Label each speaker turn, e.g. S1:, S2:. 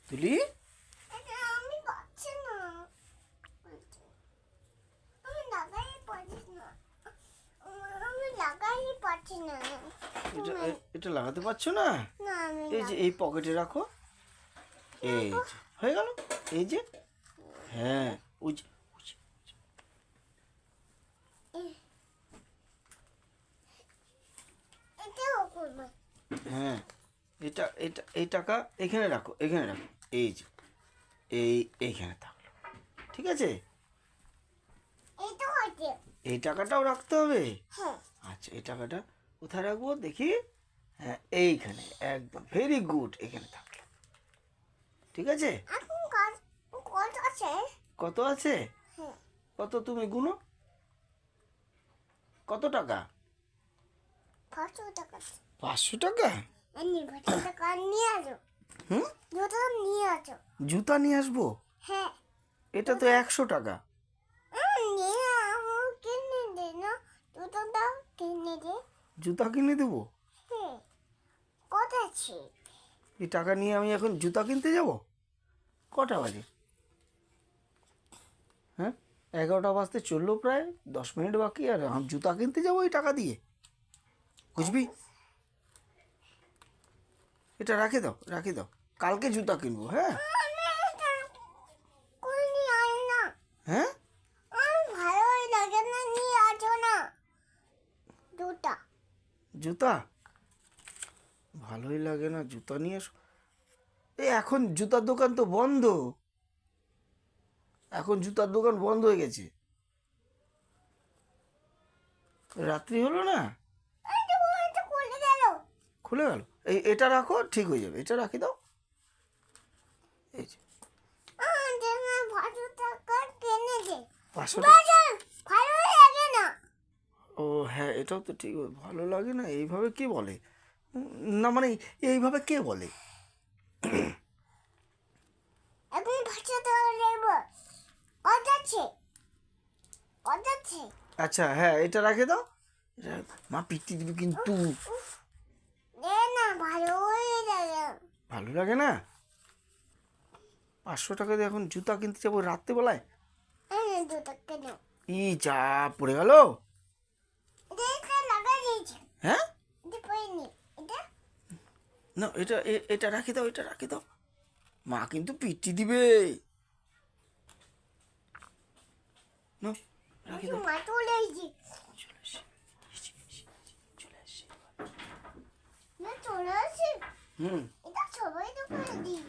S1: তুলি
S2: আমি পাচ্ছি না, আমি লাগাই পাচ্ছি না, আমি লাগাই পাচ্ছি না।
S1: এটা লাগাতে পারছো না?
S2: না আমি
S1: এই যে এই পকেটে রাখো, এই যে হয়ে গেল। এই যে হ্যাঁ, ওই যে
S2: এটাও করবো।
S1: হ্যাঁ, এটা এটা এই টাকা এখানে রাখো, এখানে রাখো। এই যে এইখানে থাকলো, ঠিক আছে?
S2: এইটাও আছে।
S1: এই টাকাটাও রাখতে হবে।
S2: হ্যাঁ
S1: আচ্ছা, এই টাকাটা কোথায় রাখবো দেখি? হ্যাঁ, এইখানে, একদম ভেরি গুড, এখানে থাকলো, ঠিক আছে?
S2: এখন কাজ কত আছে?
S1: কত আছে?
S2: হ্যাঁ
S1: কত তুমি গুনো, কত টাকা?
S2: 500 টাকা।
S1: 500 টাকা?
S2: এমনি 500 টাকা নিয়ে আসো।
S1: হুম,
S2: জুতো নিয়ে আসো।
S1: জুতা নিয়ে আসবো?
S2: হ্যাঁ
S1: এটা তো 100 টাকা।
S2: নিয়ে আমার কিনে দে না, জুতোটা কিনে দে।
S1: জুতা কিনে দেবো?
S2: হ্যাঁ কত আছে?
S1: এই টাকা নিয়ে আমি এখন জুতা কিনতে যাব? কটা বাজে? হ্যাঁ, 11টা বাজতে চললো, প্রায় 10 মিনিট বাকি, আর আমি জুতা কিনতে যাবো এই টাকা দিয়ে? বুঝবি, এটা রাখে দাও, রাখে দাও, কালকে জুতা কিনবো। হ্যাঁ
S2: আমি এটা করে নিয়ে আয় না।
S1: হ্যাঁ,
S2: আমার ভালোই লাগে না, নিয়ে আসো না জুতা।
S1: জুতা ভালোই লাগে না, জুতা নিয়ে এসো। এই এখন জুতার দোকান তো বন্ধ, এখন জুতার দোকান বন্ধ হয়ে গেছে, রাত্রি হলো না,
S2: এটা খুলে গেল।
S1: খুলে গেল। এটা রাখো, ঠিক হয়ে যাবে, এটা রাখি দাও। এই যে
S2: আমাদের না 500 টাকা কিনে দে।
S1: 500 টাকা।
S2: বাজার ভালোই লাগে না।
S1: ও হ্যাঁ, এটাও তো ঠিক, ভালো লাগে না, এইভাবে কে বলে? না মানে এইভাবে কে বলে?
S2: এখন 500 টাকা নেব। কত আছে? কত আছে?
S1: আচ্ছা হ্যাঁ, এটা রাখে দাও। মা পিটি দিবি কিন্তু।
S2: দে না, ভালোই লাগে।
S1: ভালো লাগে না? 500 টাকা দিয়ে এখন জুতা কিনতে যাবো রাত্রেবেলায়?
S2: এই জুতো কেন?
S1: ই যা, পড়ে গেল।
S2: এটা লাগাই দিয়েছি।
S1: হ্যাঁ,
S2: এটা পড়িনি। এটা
S1: না এটা এটা রাখি দাও, এটা রাখি দাও, মা কিন্তু পিটি দিবে। না, রাখি দাও।
S2: মা চলে এসেছি।
S1: চলে এসে, চলে এসে।
S2: না চলে আসি।
S1: হুম,
S2: এটা সবাই তো করে দিই।